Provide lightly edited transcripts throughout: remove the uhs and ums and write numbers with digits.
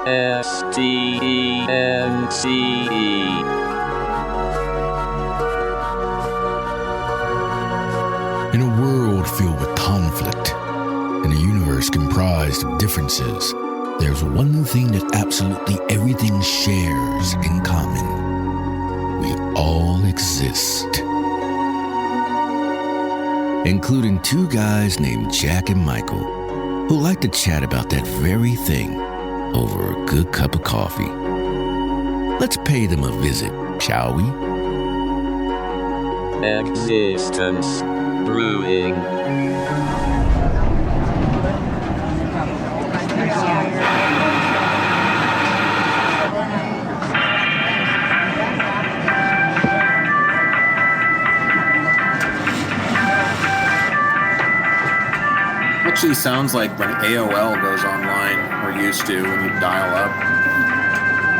In a world filled with conflict, in a universe comprised of differences, there's one thing that absolutely everything shares in common. We all exist. Including two guys named Jack and Michael, who like to chat about that very thing over a good cup of coffee. Let's pay them a visit, shall we? Existence Brewing. Actually sounds like when AOL goes online, or used to, when you dial up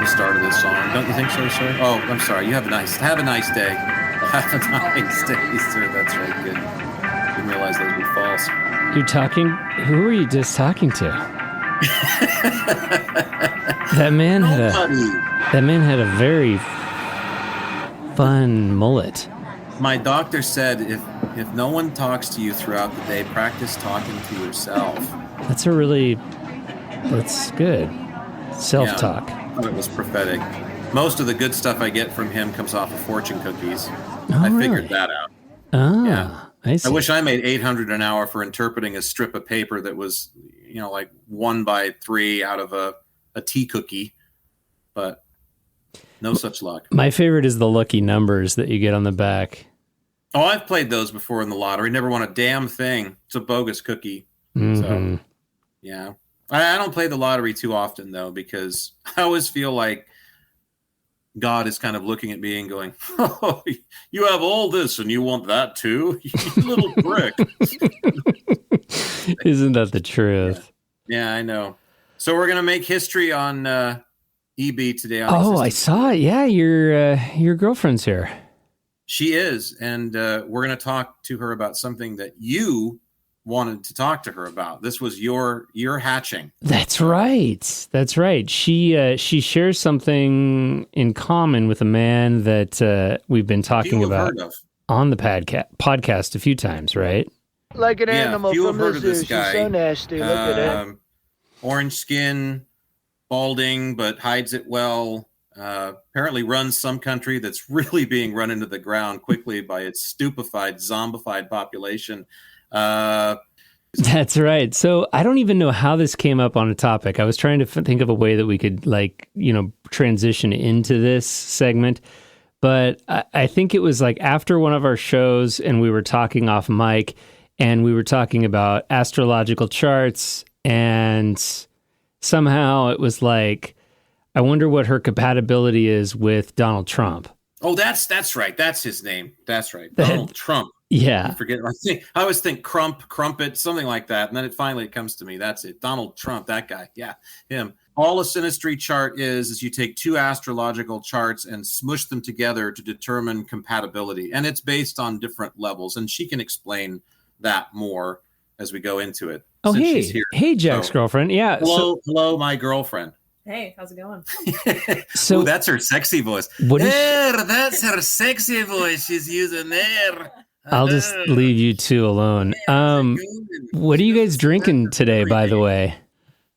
the start of this song. Don't you think so, sir? Oh, I'm sorry. You have a nice day. Have a nice day, sir. That's right. Good. Didn't realize those were false. You're talking? Who were you just talking to? That man had a very fun mullet. My doctor said if no one talks to you throughout the day, practice talking to yourself. That's good. Self-talk. Yeah, it was prophetic. Most of the good stuff I get from him comes off of fortune cookies. Oh, I figured that out. Oh, yeah. I see. I wish I made $800 an hour for interpreting a strip of paper that was, like 1x3 out of a tea cookie, but no such luck. My favorite is the lucky numbers that you get on the back. Oh, I've played those before in the lottery. Never won a damn thing. It's a bogus cookie. Mm-hmm. So, yeah. I don't play the lottery too often, though, because I always feel like God is kind of looking at me and going, oh, you have all this and you want that too? You little prick. Isn't that the truth? Yeah, I know. So we're going to make history on EB today. I saw it. Yeah, your girlfriend's here. She is, and we're going to talk to her about something that you wanted to talk to her about. This was your hatching. That's right. She shares something in common with a man that we've been talking about on the podcast a few times, right? Like an animal from the zoo. She's guy. So nasty. Look at it. Orange skin, balding, but hides it well. Apparently runs some country that's really being run into the ground quickly by its stupefied, zombified population. That's right. So I don't even know how this came up on a topic. I was trying to think of a way that we could transition into this segment. But I think it was like after one of our shows and we were talking off mic and we were talking about astrological charts, and somehow it was like, I wonder what her compatibility is with Donald Trump. Oh, that's right. That's his name. That's right. Donald Trump. Yeah. I always think crumpet, something like that. And then it finally comes to me. That's it. Donald Trump, that guy. Yeah, him. All a synastry chart is you take two astrological charts and smush them together to determine compatibility. And it's based on different levels. And she can explain that more as we go into it. Oh, hey. She's here. Hey, Jack's girlfriend. Yeah. Hello, my girlfriend. Hey, how's it going? So that's her sexy voice. That's her sexy voice she's using there. I'll just leave you two alone. What are you guys drinking today, by the way?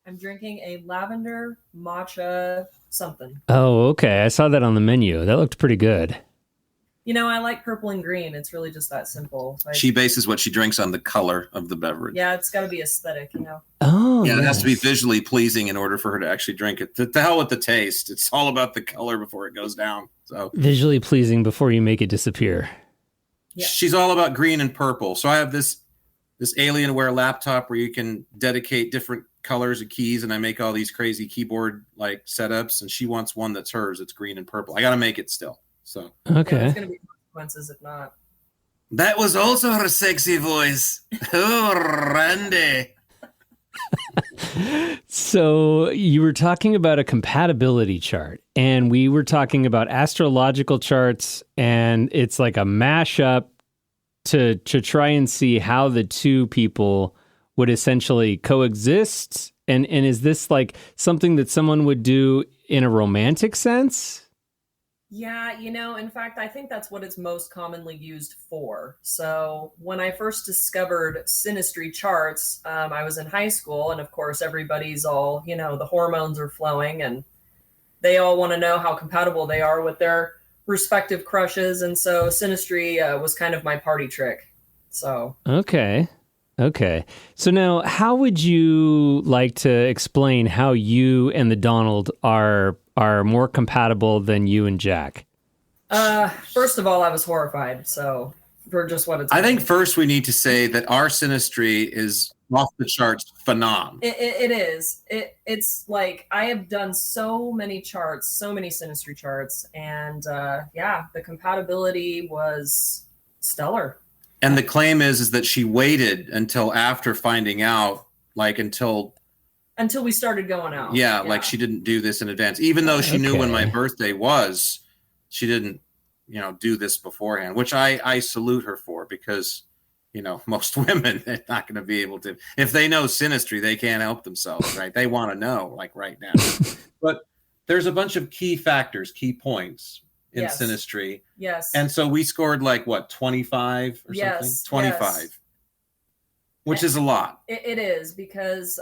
I'm drinking a lavender matcha something. Oh, okay. I saw that on the menu. That looked pretty good. I like purple and green. It's really just that simple. She bases what she drinks on the color of the beverage. Yeah, it's got to be aesthetic, Oh, yeah, it has to be visually pleasing in order for her to actually drink it. To hell with the taste. It's all about the color before it goes down. So visually pleasing before you make it disappear. Yeah. She's all about green and purple. So I have this Alienware laptop where you can dedicate different colors of keys, and I make all these crazy keyboard like setups, and she wants one that's hers. It's green and purple. I got to make it still. So okay, there's going to be consequences if not. That was also her sexy voice. Oh, Randy. So you were talking about a compatibility chart, and we were talking about astrological charts, and it's like a mashup to try and see how the two people would essentially coexist And is this like something that someone would do in a romantic sense? Yeah, in fact, I think that's what it's most commonly used for. So when I first discovered synastry charts, I was in high school, and of course, everybody's all, the hormones are flowing, and they all want to know how compatible they are with their respective crushes. And so synastry was kind of my party trick. So Okay. So now, how would you like to explain how you and the Donald are more compatible than you and Jack? First of all, I was horrified. So for just what it's I think first we need to say that our synastry is off the charts phenomenal. It is. It's like I have done so many charts, so many synastry charts, and the compatibility was stellar. And the claim is that she waited until after finding out, like until we started going out. Yeah, like she didn't do this in advance. Even though she knew when my birthday was, she didn't, do this beforehand, which I salute her for, because, most women are not going to be able to. If they know synastry, they can't help themselves, right? They want to know, like right now. But there's a bunch of key factors, key points in synastry. Yes. And so we scored like what, 25 or something? 25. Yes. Which is a lot. It is, because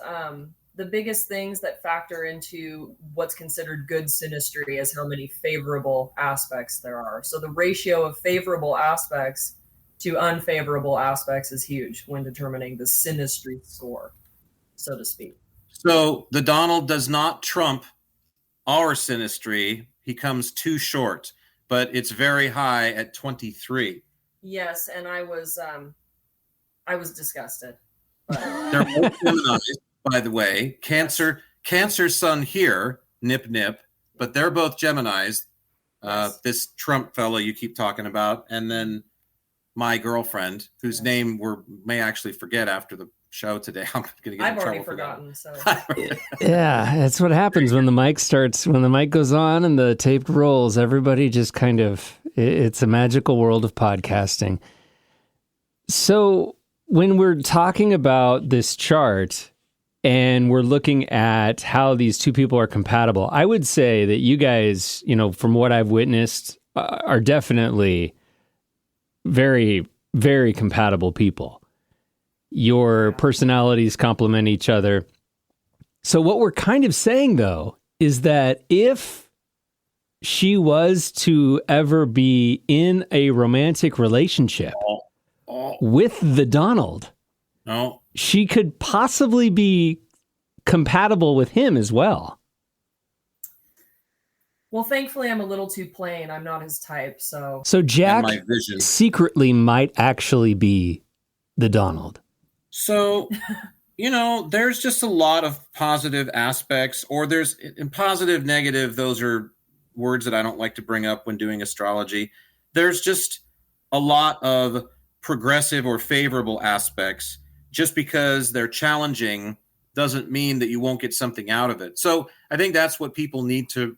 the biggest things that factor into what's considered good synastry is how many favorable aspects there are. So the ratio of favorable aspects to unfavorable aspects is huge when determining the synastry score, so to speak. So the Donald does not trump our synastry. He comes too short, but it's very high at 23. Yes, and I was disgusted. They're both Gemini's, by the way. Cancer sun here, nip, but they're both Geminis. This Trump fellow you keep talking about, and then my girlfriend, whose name we may actually forget after the show today. I'm going to get in trouble. I've already forgotten. So yeah, that's what happens when the mic goes on and the tape rolls. Everybody just kind of, it's a magical world of podcasting. So when we're talking about this chart and we're looking at how these two people are compatible, I would say that you guys, from what I've witnessed, are definitely very, very compatible people. Your personalities complement each other. So what we're kind of saying, though, is that if she was to ever be in a romantic relationship with the Donald, she could possibly be compatible with him as well. Well, thankfully, I'm a little too plain. I'm not his type, so... So Jack secretly might actually be the Donald. So, there's just a lot of positive aspects, or there's in positive, negative. Those are words that I don't like to bring up when doing astrology. There's just a lot of progressive or favorable aspects. Just because they're challenging doesn't mean that you won't get something out of it. So I think that's what people need to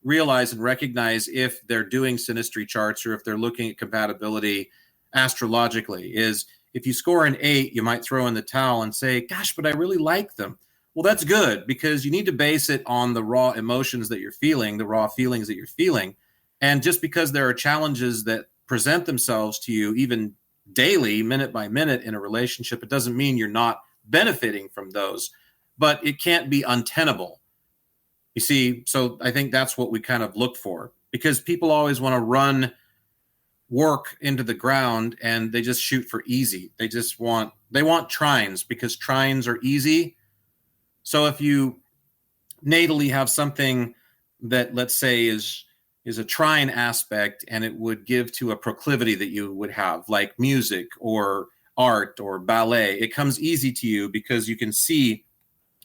realize and recognize if they're doing synastry charts or if they're looking at compatibility astrologically, is if you score an 8, you might throw in the towel and say, gosh, but I really like them. Well, that's good, because you need to base it on the raw emotions that you're feeling, the raw feelings that you're feeling. And just because there are challenges that present themselves to you even daily, minute by minute in a relationship, it doesn't mean you're not benefiting from those, but it can't be untenable. You see, so I think that's what we kind of look for, because people always want to run work into the ground and they just shoot for easy. They want trines because trines are easy. So if you natally have something that, let's say, is a trine aspect, and it would give to a proclivity that you would have, like music or art or ballet, it comes easy to you because you can see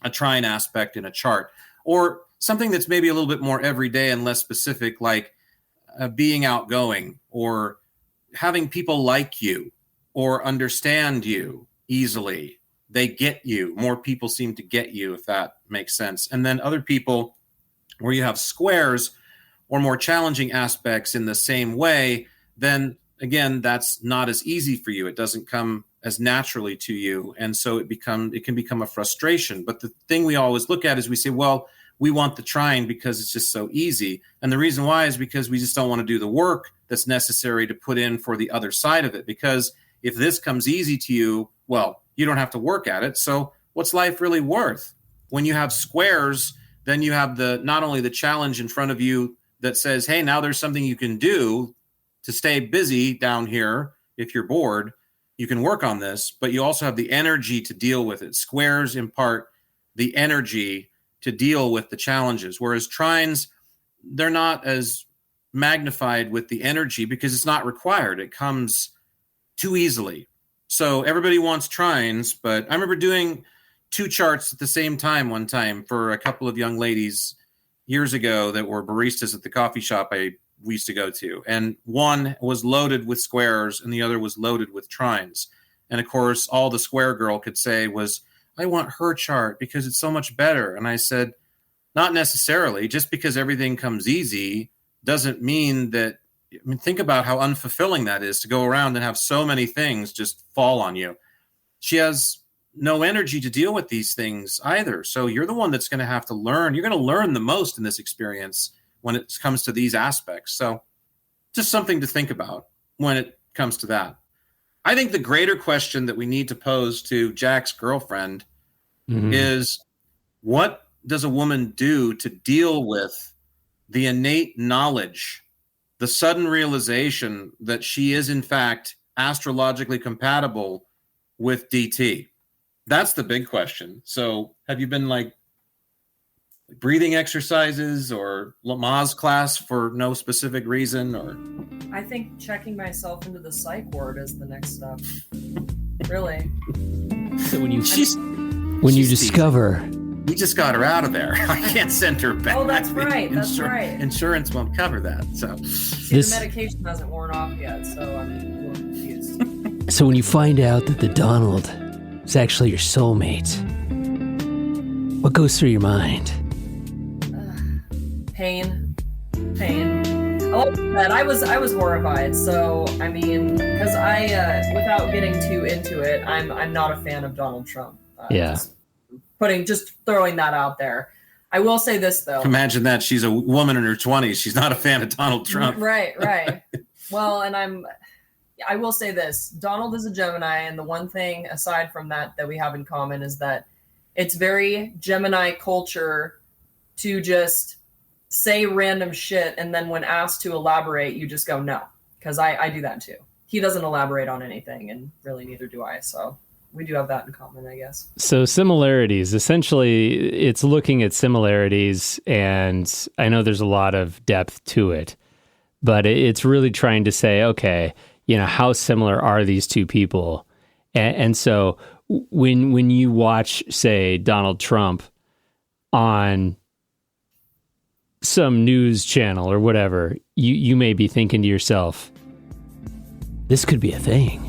a trine aspect in a chart. Or something that's maybe a little bit more everyday and less specific, like being outgoing or having people like you or understand you easily. They get you. More people seem to get you, if that makes sense. And then other people where you have squares or more challenging aspects in the same way, then again, that's not as easy for you. It doesn't come as naturally to you. And so it can become a frustration. But the thing we always look at is we say, well, we want the trying because it's just so easy. And the reason why is because we just don't want to do the work that's necessary to put in for the other side of it. Because if this comes easy to you, well, you don't have to work at it. So what's life really worth? When you have squares, then you have not only the challenge in front of you that says, hey, now there's something you can do to stay busy down here. If you're bored, you can work on this, but you also have the energy to deal with it. Squares impart the energy to deal with the challenges, whereas trines, they're not as magnified with the energy because it's not required. It comes too easily. So everybody wants trines, but I remember doing 2 charts at the same time one time for a couple of young ladies years ago that were baristas at the coffee shop we used to go to. And one was loaded with squares and the other was loaded with trines. And of course, all the square girl could say was, I want her chart because it's so much better. And I said, not necessarily. Just because everything comes easy doesn't mean that. I mean, think about how unfulfilling that is to go around and have so many things just fall on you. She has no energy to deal with these things either. So you're the one that's going to have to learn. You're going to learn the most in this experience when it comes to these aspects. So just something to think about when it comes to that. I think the greater question that we need to pose to Jack's girlfriend is, what does a woman do to deal with the innate knowledge, the sudden realization that she is in fact astrologically compatible with DT? That's the big question. So have you been like breathing exercises or Lamaze class for no specific reason? Or I think checking myself into the psych ward is the next step. Really. So when you discover, we just got her out of there. I can't send her back. Oh, that's right. That's right. Insurance won't cover that. So the medication hasn't worn off yet, so I'm a little confused. So when you find out that the Donald is actually your soulmate, what goes through your mind? Pain. Oh, that I was horrified. So I mean, because without getting too into it, I'm not a fan of Donald Trump. Yeah. Just throwing that out there. I will say this though. Imagine that she's a woman in her 20s. She's not a fan of Donald Trump. Right. Well, and I will say this. Donald is a Gemini, and the one thing aside from that we have in common is that it's very Gemini culture to just say random shit, and then when asked to elaborate, you just go no, because I do that too. He doesn't elaborate on anything, and really neither do I. So we do have that in common, I guess. So similarities, essentially, it's looking at similarities, and I know there's a lot of depth to it, but it's really trying to say, okay, how similar are these two people? And so when you watch, say, Donald Trump on some news channel or whatever, you may be thinking to yourself, this could be a thing.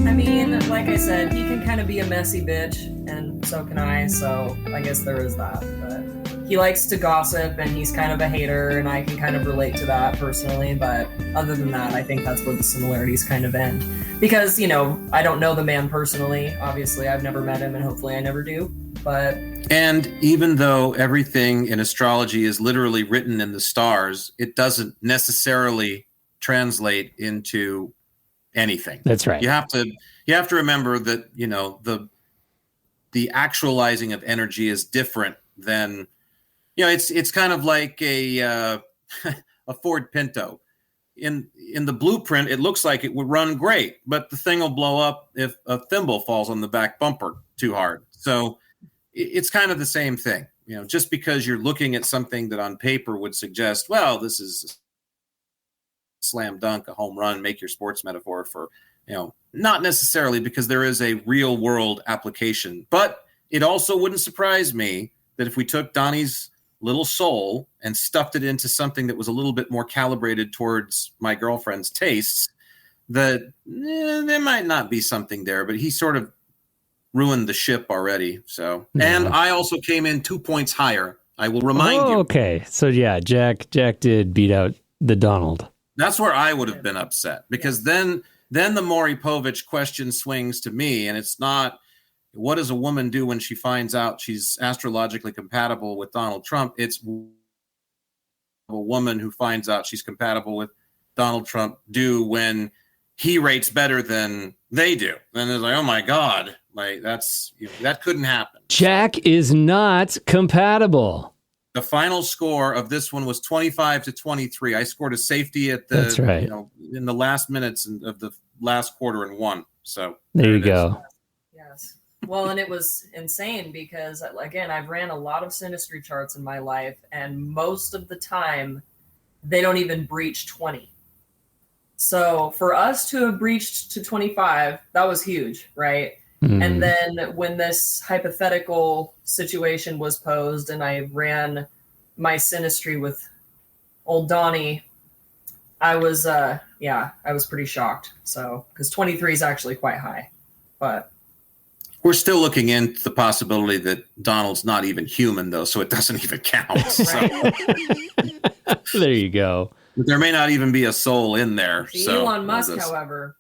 I mean, like I said, he can kind of be a messy bitch, and so can I, so I guess there is that. But he likes to gossip, and he's kind of a hater, and I can kind of relate to that personally, but other than that, I think that's where the similarities kind of end. Because, I don't know the man personally. Obviously, I've never met him, and hopefully I never do, but... And even though everything in astrology is literally written in the stars, it doesn't necessarily translate into anything. That's right. You have to remember that the actualizing of energy is different than it's kind of like a Ford Pinto. In the blueprint, it looks like it would run great, but the thing will blow up if a thimble falls on the back bumper too hard. So it's kind of the same thing. Just because you're looking at something that on paper would suggest, well, this is slam dunk, a home run, make your sports metaphor for, not necessarily, because there is a real world application. But it also wouldn't surprise me that if we took Donnie's little soul and stuffed it into something that was a little bit more calibrated towards my girlfriend's tastes, that there might not be something there, but he sort of ruined the ship already. So, and I also came in 2 points higher. I will remind you. Okay. So yeah, Jack did beat out the Donald. That's where I would have been upset, because then then the Maury Povich question swings to me, and it's not what does a woman do when she finds out she's astrologically compatible with Donald Trump. It's a woman who finds out she's compatible with Donald Trump do when he rates better than they do. And it's like, oh my God, like that's, that couldn't happen. Jack is not compatible. The final score of this one was 25-23. I scored a safety at the, that's right. In the last minutes of the last quarter and won. So there you go. Yes. Well, and it was insane because, again, I've ran a lot of synastry charts in my life, and most of the time they don't even breach 20. So for us to have breached to 25, that was huge, right? Mm. And then when this hypothetical situation was posed and I ran my synastry with old Donnie, I was pretty shocked. So, because 23 is actually quite high, but we're still looking into the possibility that Donald's not even human, though, so it doesn't even count. So. There you go. There may not even be a soul in there. So Elon Musk, however,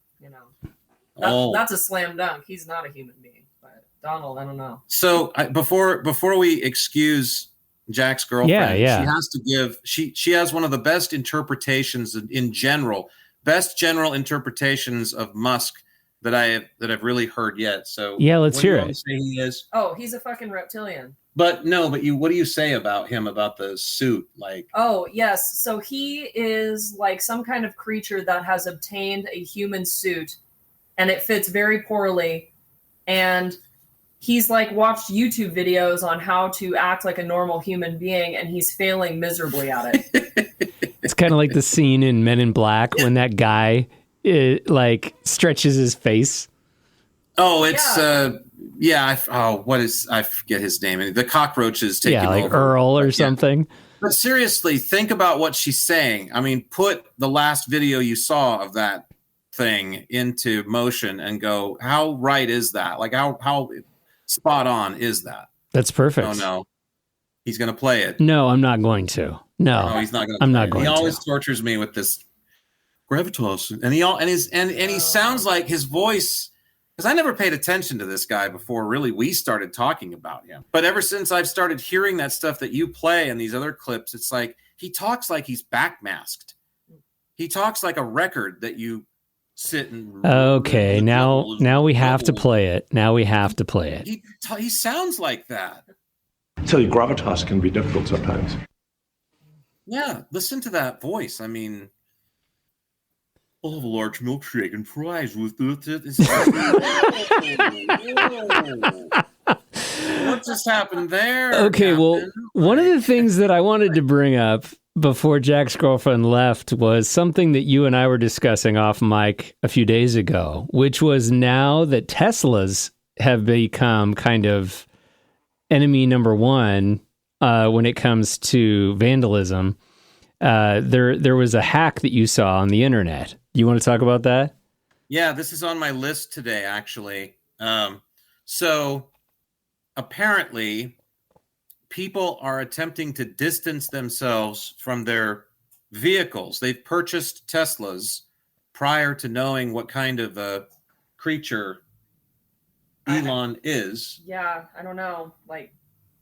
that's a slam dunk. He's not a human being, but Donald, I don't know. So before we excuse Jack's girlfriend, she has to give. She has one of the best interpretations in general, best general interpretations of Musk that I've really heard yet. So yeah, let's hear it. Say he is? Oh, he's a fucking reptilian. But what do you say about him, about the suit? Like, oh yes, so he is like some kind of creature that has obtained a human suit, and it fits very poorly, and he's like watched YouTube videos on how to act like a normal human being, and he's failing miserably at it. It's kind of like the scene in Men in Black when that guy like stretches his face. Oh, it's I forget his name. The cockroach is taking over. Like Earl or something. But seriously, think about what she's saying. I mean, put the last video you saw of that thing into motion and go, how right is that? Like how spot on is that? That's perfect. Oh no. He's going to play it. No, I'm not going to. No, he's not going to. I'm not going to. He always tortures me with this gravitas, and he sounds like his voice, because I never paid attention to this guy before really we started talking about him. But ever since I've started hearing that stuff that you play and these other clips, it's like he talks like he's backmasked. He talks like a record that you sit and. Okay, now we have to play it. Now we have to play it. He sounds like that. I tell you, gravitas can be difficult sometimes. Yeah, listen to that voice. I mean. I'll have a large milkshake and fries with it. What just happened there? Okay, well, one of the things that I wanted to bring up before Jack's girlfriend left was something that you and I were discussing off mic a few days ago, which was now that Teslas have become kind of enemy number one when it comes to vandalism. There was a hack that you saw on the internet. You want to talk about that? Yeah, this is on my list today, actually. So apparently people are attempting to distance themselves from their vehicles. They've purchased Teslas prior to knowing what kind of a creature Elon is. Yeah, I don't know.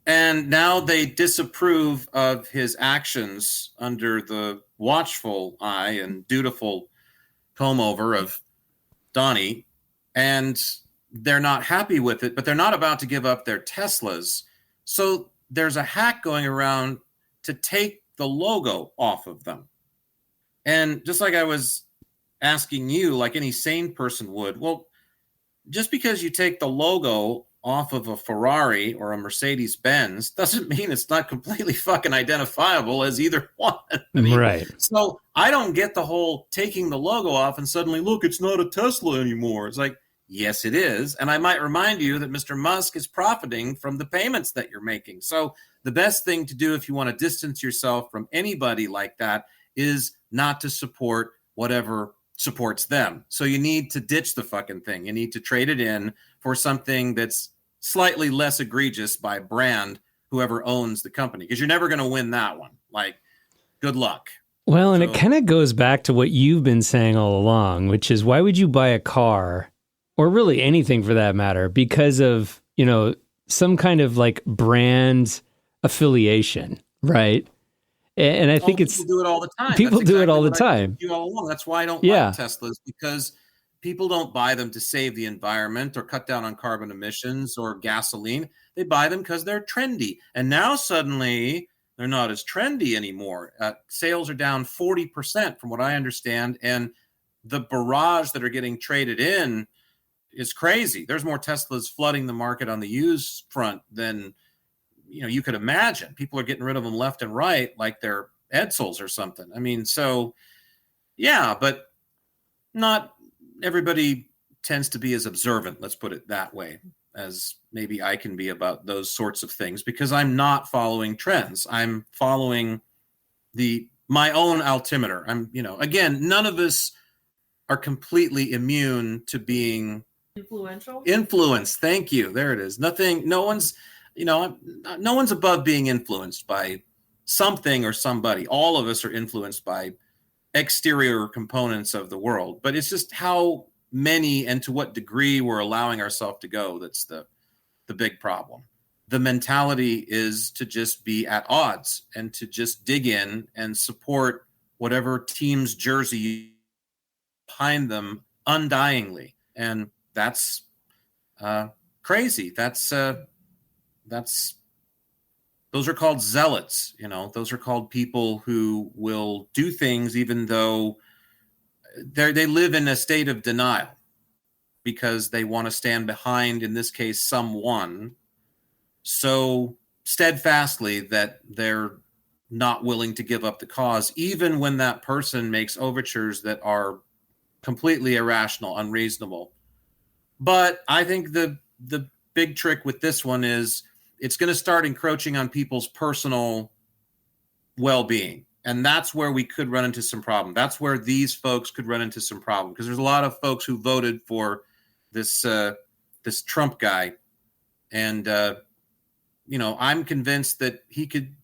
And now they disapprove of his actions under the watchful eye and dutiful comb over of Donnie, and they're not happy with it, but they're not about to give up their Teslas. So there's a hack going around to take the logo off of them. And just like I was asking you, like any sane person would, well, just because you take the logo off of a Ferrari or a Mercedes Benz doesn't mean it's not completely fucking identifiable as either one. I mean, right. So I don't get the whole taking the logo off and suddenly, look, it's not a Tesla anymore. It's like, yes, it is. And I might remind you that Mr. Musk is profiting from the payments that you're making. So the best thing to do if you want to distance yourself from anybody like that is not to support whatever supports them. So you need to ditch the fucking thing. You need to trade it in for something that's slightly less egregious by brand, whoever owns the company, because you're never going to win that one. Like, good luck. Well, and it kind of goes back to what you've been saying all along, which is why would you buy a car, or really anything for that matter, because of, some kind of like brand affiliation, right? And I think people do it all the time. People do it all the time. All along. That's why I don't like Teslas, because people don't buy them to save the environment or cut down on carbon emissions or gasoline. They buy them because they're trendy. And now suddenly they're not as trendy anymore. Sales are down 40% from what I understand. And the barrage that are getting traded in is crazy. There's more Teslas flooding the market on the used front than you could imagine. People are getting rid of them left and right like they're Edsels or something. I mean, so yeah, but not everybody tends to be as observant, let's put it that way, as maybe I can be about those sorts of things, because I'm not following trends. I'm following my own altimeter. Again, none of us are completely immune to being influenced. Thank you. There it is. No one's above being influenced by something or somebody. All of us are influenced by exterior components of the world, but it's just how many and to what degree we're allowing ourselves to go that's the big problem. The mentality is to just be at odds and to just dig in and support whatever team's jersey behind them undyingly, and that's crazy. Those are called zealots. Those are called people who will do things even though they live in a state of denial because they want to stand behind, in this case, someone so steadfastly that they're not willing to give up the cause, even when that person makes overtures that are completely irrational, unreasonable. But I think the big trick with this one is it's going to start encroaching on people's personal well-being. And that's where we could run into some problem. That's where these folks could run into some problem, because there's a lot of folks who voted for this Trump guy. And, I'm convinced that he could,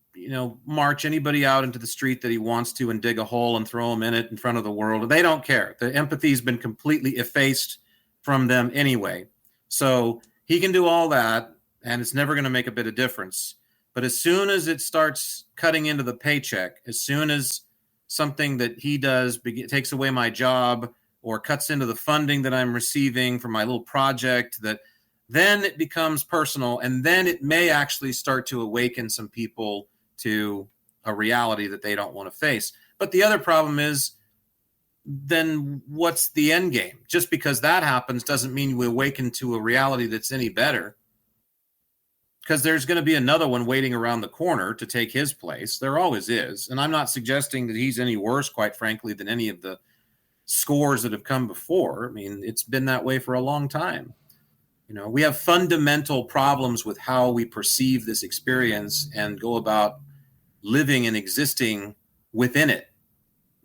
march anybody out into the street that he wants to and dig a hole and throw them in it in front of the world. They don't care. The empathy has been completely effaced from them anyway. So he can do all that, and it's never going to make a bit of difference. But as soon as it starts cutting into the paycheck, as soon as something that he does takes away my job or cuts into the funding that I'm receiving for my little project, then it becomes personal, and then it may actually start to awaken some people to a reality that they don't want to face. But the other problem is, then what's the end game? Just because that happens doesn't mean we awaken to a reality that's any better, because there's going to be another one waiting around the corner to take his place. There always is. And I'm not suggesting that he's any worse, quite frankly, than any of the scores that have come before. I mean, it's been that way for a long time. We have fundamental problems with how we perceive this experience and go about living and existing within it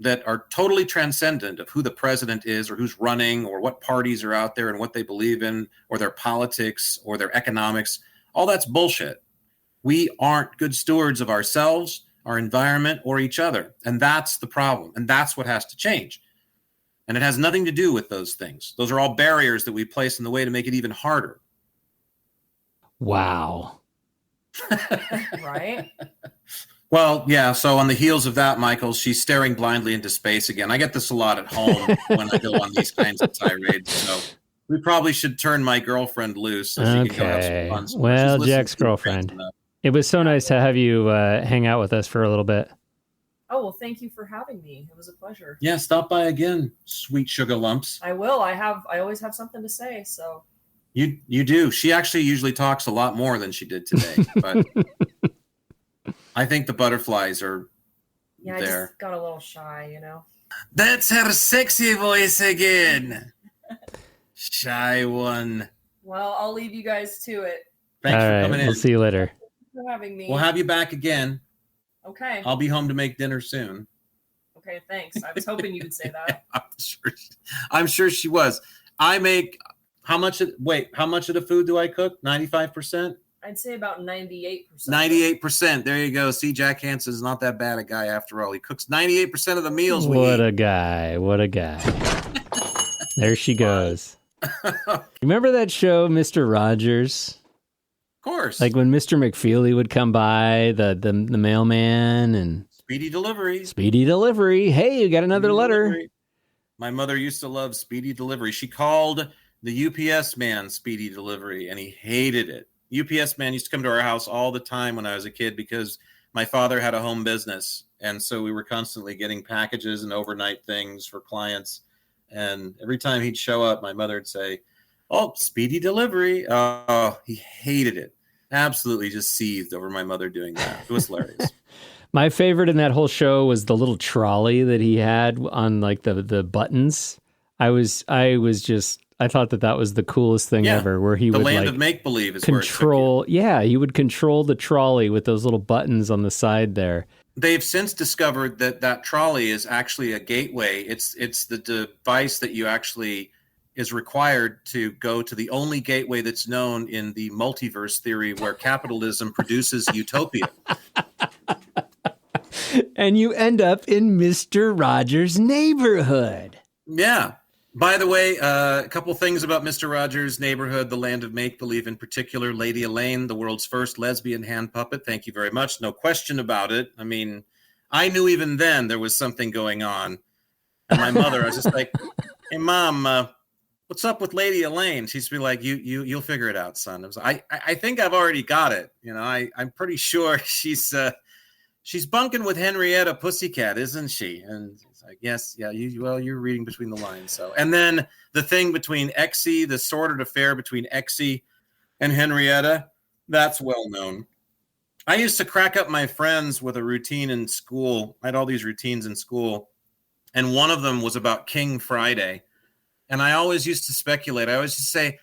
that are totally transcendent of who the president is or who's running or what parties are out there and what they believe in or their politics or their economics. All that's bullshit. We aren't good stewards of ourselves, our environment, or each other. And that's the problem. And that's what has to change. And it has nothing to do with those things. Those are all barriers that we place in the way to make it even harder. Wow. Right? Well, yeah. So on the heels of that, Michael, she's staring blindly into space again. I get this a lot at home when I go on these kinds of tirades. So we probably should turn my girlfriend loose so she can go have some fun. So well, Jack's girlfriend. It was so nice to have you hang out with us for a little bit. Oh, well, thank you for having me. It was a pleasure. Yeah, stop by again, sweet sugar lumps. I will. I always have something to say, so. You do. She actually usually talks a lot more than she did today, but I think the butterflies are there. I just got a little shy, That's her sexy voice again. Shy one. Well, I'll leave you guys to it. Thanks for coming in. We'll see you later. Thanks for having me. We'll have you back again. Okay. I'll be home to make dinner soon. Okay, thanks. I was hoping you would say that. I'm sure she was. I make how much of the food do I cook? 95%? I'd say about 98%. 98%. There you go. See, Jack Hansen's not that bad a guy after all. He cooks 98% of the meals we eat. What a guy. What a guy. There she goes. Remember that show, Mr. Rogers? Of course. Like when Mr. McFeely would come by, the mailman, and Speedy Delivery. Speedy Delivery. Hey, you got another letter. Delivery. My mother used to love Speedy Delivery. She called the UPS man Speedy Delivery, and he hated it. UPS man used to come to our house all the time when I was a kid because my father had a home business. And so we were constantly getting packages and overnight things for clients. And every time he'd show up, my mother would say, "Oh, Speedy Delivery." Oh, he hated it. Absolutely just seethed over my mother doing that. It was hilarious. My favorite in that whole show was the little trolley that he had on like the buttons. I thought that was the coolest thing ever, where he would land like of make believe is control. Yeah, he would control the trolley with those little buttons on the side there. They've since discovered that trolley is actually a gateway. It's the device that you actually is required to go to the only gateway that's known in the multiverse theory, where capitalism produces utopia. And you end up in Mr. Rogers' neighborhood. Yeah. By the way, a couple things about Mr. Rogers' Neighborhood, the land of make-believe in particular. Lady Elaine, the world's first lesbian hand puppet. Thank you very much. No question about it. I mean, I knew even then there was something going on. And my mother, I was just like, "Hey, Mom, what's up with Lady Elaine?" She'd be like, you'll figure it out, son. I think I've already got it. You know, I'm pretty sure she's bunking with Henrietta Pussycat, isn't she? And it's like, yes, yeah, you're reading between the lines. So, and then the thing between Exie, the sordid affair between Exie and Henrietta, that's well known. I used to crack up my friends with a routine in school. I had all these routines in school, and one of them was about King Friday. And I always used to speculate. I always used to say,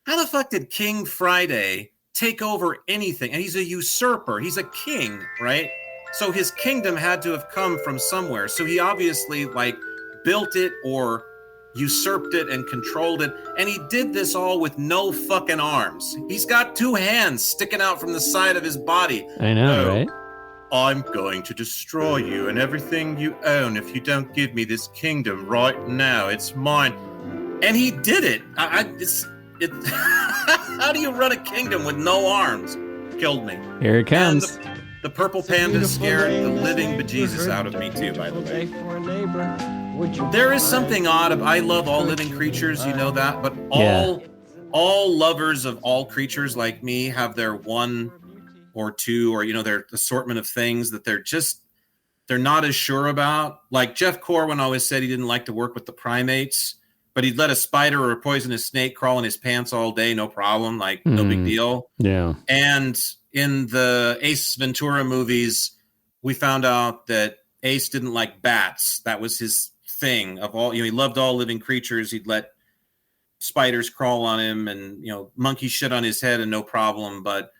how the fuck did King Friday take over anything? And he's a usurper. He's a king, right? So his kingdom had to have come from somewhere. So he obviously like built it or usurped it and controlled it. And he did this all with no fucking arms. He's got two hands sticking out from the side of his body. I know, right? I'm going to destroy you and everything you own if you don't give me this kingdom right now. It's mine. And he did it. How do you run a kingdom with no arms? Killed me. Here it comes. The purple panda scared the living bejesus out of me too, by the way. There is something odd. I love all living creatures, you know that, but all lovers of all creatures like me have their one or two, or their assortment of things that they're not as sure about. Like Jeff Corwin always said he didn't like to work with the primates, but he'd let a spider or a poisonous snake crawl in his pants all day, no problem, no big deal. Yeah. And in the Ace Ventura movies, we found out that Ace didn't like bats. That was his thing. He loved all living creatures. He'd let spiders crawl on him and, monkey shit on his head and no problem. But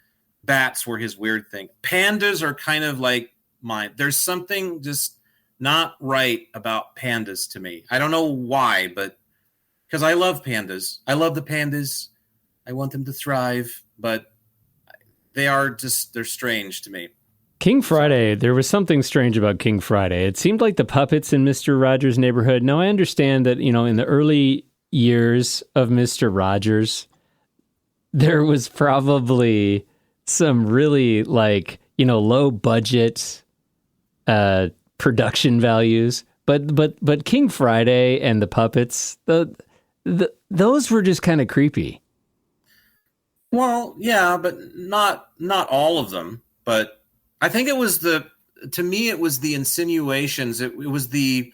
bats were his weird thing. Pandas are kind of like mine. There's something just not right about pandas to me. I don't know why, but because I love pandas. I love the pandas. I want them to thrive, but they're strange to me. King Friday, there was something strange about King Friday. It seemed like the puppets in Mr. Rogers' Neighborhood. Now, I understand that, in the early years of Mr. Rogers, there was probably some really low budget production values. But King Friday and the puppets, those were just kind of creepy. Well, yeah, but not all of them. But I think it was the insinuations. It was the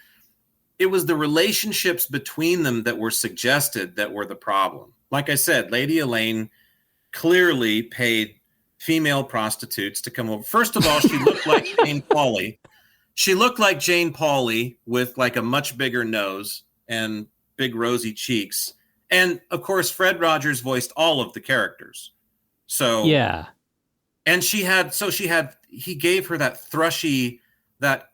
relationships between them that were suggested that were the problem. Like I said, Lady Elaine clearly paid female prostitutes to come over. First of all, she looked like Jane Pauley. She looked like Jane Pauley with like a much bigger nose and big rosy cheeks. And of course, Fred Rogers voiced all of the characters. So yeah. And he gave her that thrushy, that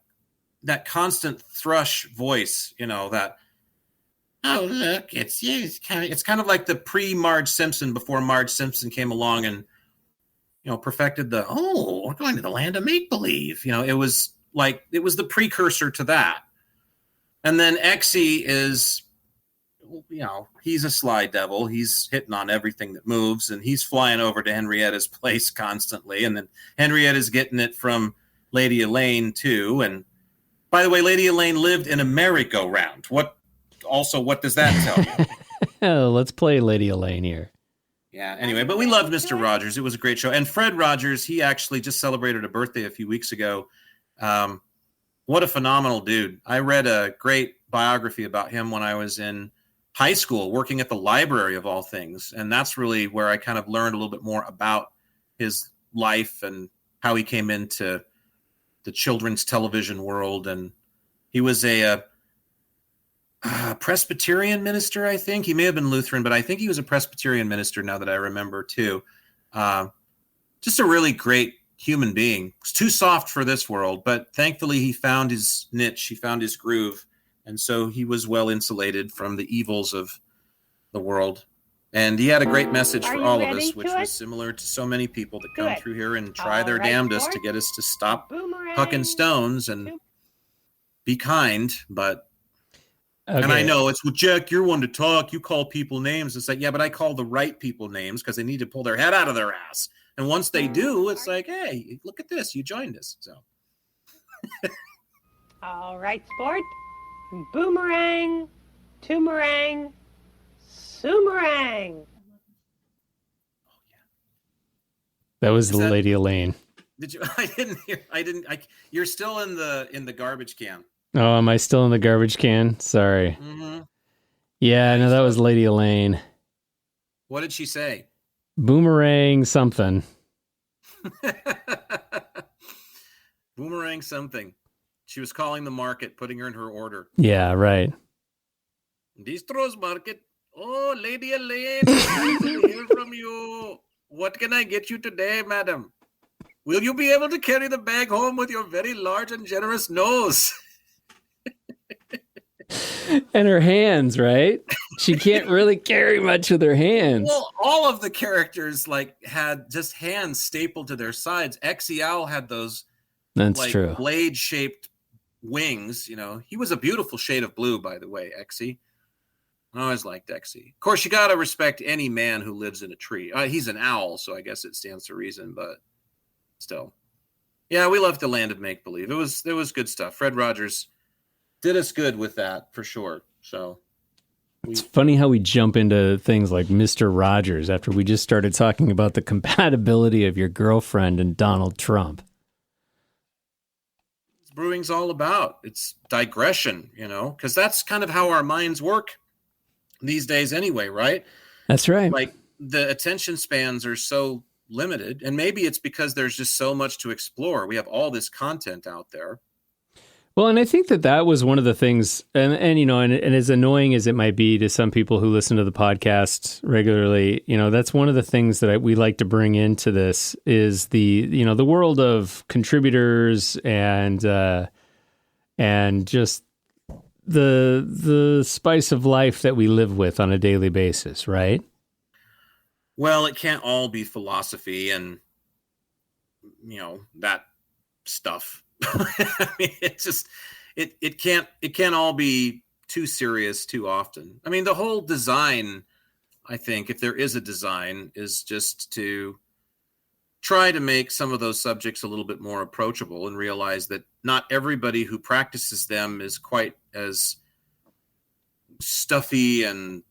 constant thrush voice, that, oh, look, it's you. It's kind of like the pre-Marge Simpson, before Marge Simpson came along and perfected we're going to the land of make-believe. It was the precursor to that. And then Exy is, he's a sly devil. He's hitting on everything that moves, and he's flying over to Henrietta's place constantly. And then Henrietta's getting it from Lady Elaine too. And by the way, Lady Elaine lived in a merry-go-round. What does that tell you? Let's play Lady Elaine here. Yeah, anyway, but we loved Mr. Rogers. It was a great show. And Fred Rogers, he actually just celebrated a birthday a few weeks ago. What a phenomenal dude. I read a great biography about him when I was in high school, working at the library of all things. And that's really where I kind of learned a little bit more about his life and how he came into the children's television world. And he was a Presbyterian minister, I think. He may have been Lutheran, but I think he was a Presbyterian minister now that I remember too. Just a really great human being. He's too soft for this world, but thankfully he found his niche. He found his groove. And so he was well insulated from the evils of the world. And he had a great message for all of us, which was similar to so many people that come through here and try their damnedest to get us to stop hucking stones and be kind. But okay. And I know it's, well, Jack, you're one to talk. You call people names. It's like, yeah, but I call the right people names because they need to pull their head out of their ass. And once they do, it's like, hey, look at this. You joined us. So. All right, sport. Boomerang, toomerang, soomerang. That was Lady Elaine. Did you? You're still in the garbage can. Oh, am I still in the garbage can? Sorry. Mm-hmm. Yeah, no, that was Lady Elaine. What did she say? Boomerang something. Boomerang something. She was calling the market, putting her in her order. Yeah, right. Distro's market. Oh, Lady Elaine, nice to hear from you. What can I get you today, madam? Will you be able to carry the bag home with your very large and generous nose? And her hands, right? She can't really carry much with her hands. Well, all of the characters had just hands stapled to their sides. Exy had those true. blade-shaped wings. He was a beautiful shade of blue, by the way, Exy. I always liked Exy. Of course, you got to respect any man who lives in a tree. He's an owl, so I guess it stands to reason, but still. Yeah, we loved the land of make-believe. It was good stuff. Fred Rogers did us good with that, for sure. So it's funny how we jump into things like Mr. Rogers after we just started talking about the compatibility of your girlfriend and Donald Trump. Brewing's all about. It's digression, because that's kind of how our minds work these days anyway, right? That's right. Like the attention spans are so limited, and maybe it's because there's just so much to explore. We have all this content out there. Well, and I think that was one of the things, and as annoying as it might be to some people who listen to the podcast regularly, that's one of the things that we like to bring into this is the world of contributors and just the spice of life that we live with on a daily basis, right? Well, it can't all be philosophy and that stuff. I mean, it's just it can't all be too serious too often. I mean, the whole design, I think, if there is a design, is just to try to make some of those subjects a little bit more approachable and realize that not everybody who practices them is quite as stuffy and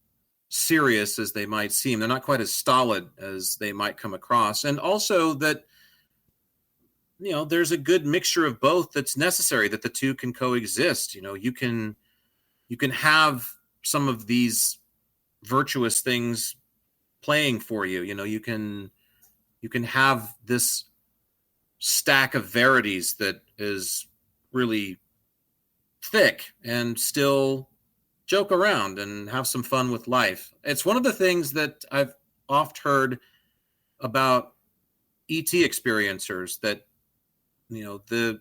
serious as they might seem. They're not quite as stolid as they might come across. And also that there's a good mixture of both that's necessary, that the two can coexist. You can have some of these virtuous things playing for you. You can have this stack of verities that is really thick and still joke around and have some fun with life. It's one of the things that I've oft heard about ET experiencers, that the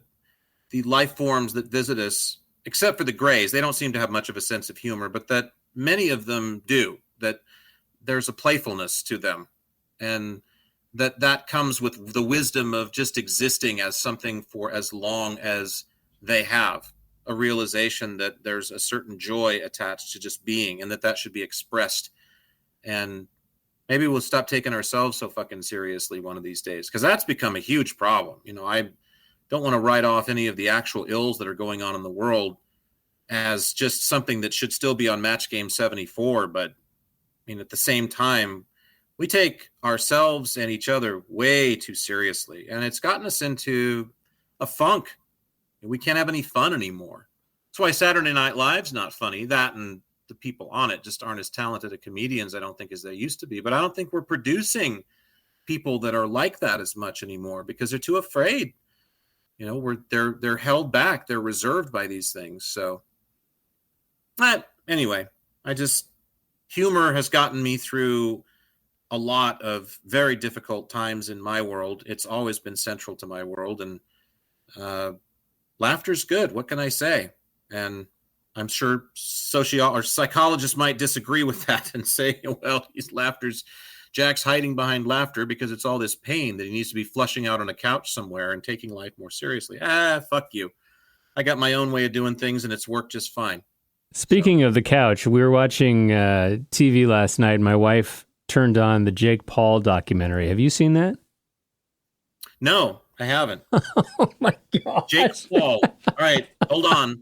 life forms that visit us, except for the Greys, they don't seem to have much of a sense of humor, but that many of them do, that there's a playfulness to them, and that comes with the wisdom of just existing as something for as long as they have a realization that there's a certain joy attached to just being, and that should be expressed. And maybe we'll stop taking ourselves so fucking seriously one of these days, because that's become a huge problem. I don't want to write off any of the actual ills that are going on in the world as just something that should still be on Match Game 74. But at the same time, we take ourselves and each other way too seriously. And it's gotten us into a funk. We can't have any fun anymore. That's why Saturday Night Live's not funny. That and the people on it just aren't as talented at comedians, I don't think, as they used to be. But I don't think we're producing people that are like that as much anymore because they're too afraid. They're held back. They're reserved by these things. So anyway, humor has gotten me through a lot of very difficult times in my world. It's always been central to my world, and laughter's good. What can I say? And I'm sure psychologists might disagree with that and say, well, Jack's hiding behind laughter because it's all this pain that he needs to be flushing out on a couch somewhere and taking life more seriously. Fuck you. I got my own way of doing things, and it's worked just fine. Speaking of the couch, we were watching TV last night. My wife turned on the Jake Paul documentary. Have you seen that? No, I haven't. Oh my God. Jake Paul. All right, hold on.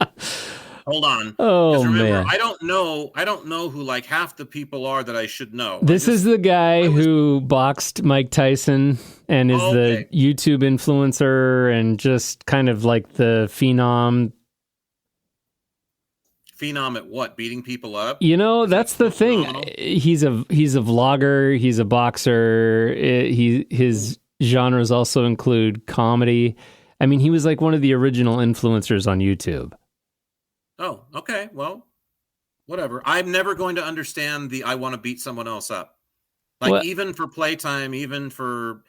Oh, remember, man. I don't know who like half the people are that I should know. This is the guy who boxed Mike Tyson and is the YouTube influencer and just kind of like the phenom. Phenom at what? Beating people up? That's the thing. He's a vlogger. He's a boxer. His genres also include comedy. I mean, he was like one of the original influencers on YouTube. Oh, okay. Well, whatever. I'm never going to understand I want to beat someone else up. Even for playtime, even for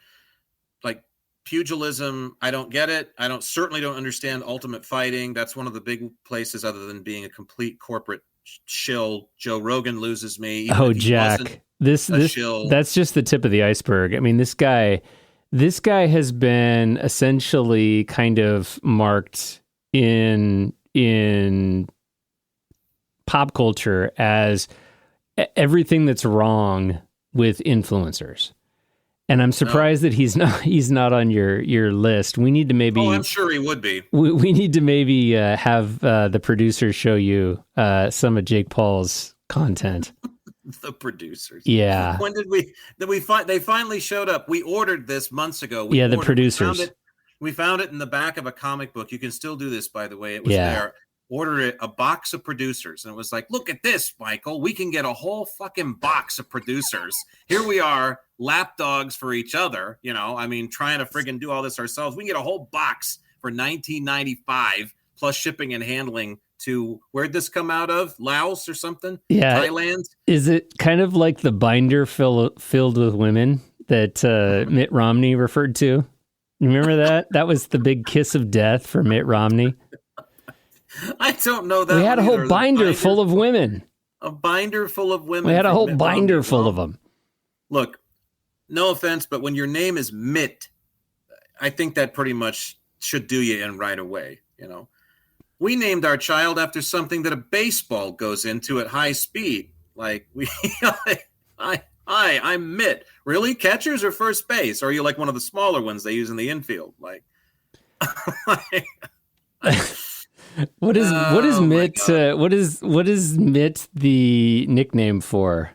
like pugilism, I don't get it. I certainly don't understand ultimate fighting. That's one of the big places other than being a complete corporate shill. Joe Rogan loses me. Jack. That's just the tip of the iceberg. I mean, this guy has been essentially kind of marked in pop culture as everything that's wrong with influencers. And I'm surprised that he's not on your list. We need to maybe... Oh, I'm sure he would be. We need to maybe have the producers show you some of Jake Paul's content. The producers. Yeah. When did they finally showed up? We ordered this months ago. The producers. We found it in the back of a comic book. You can still do this, by the way. It was there. Order it, a box of producers. And it was like, look at this, Michael. We can get a whole fucking box of producers. Here we are, lapdogs for each other, trying to friggin' do all this ourselves. We can get a whole box for $19.95 plus shipping and handling to, where'd this come out of? Laos or something? Yeah. Thailand? Is it kind of like the binder filled with women that Mitt Romney referred to? You remember that? That was the big kiss of death for Mitt Romney. I don't know that. We had a whole binder full of women. A binder full of women. We had a whole binder full of them. Look, no offense, but when your name is Mitt, I think that pretty much should do you in right away. We named our child after something that a baseball goes into at high speed. Like hi, I'm Mitt. Really? Catchers or first base? Or are you like one of the smaller ones they use in the infield? Like, what is Mitt? What is Mitt the nickname for?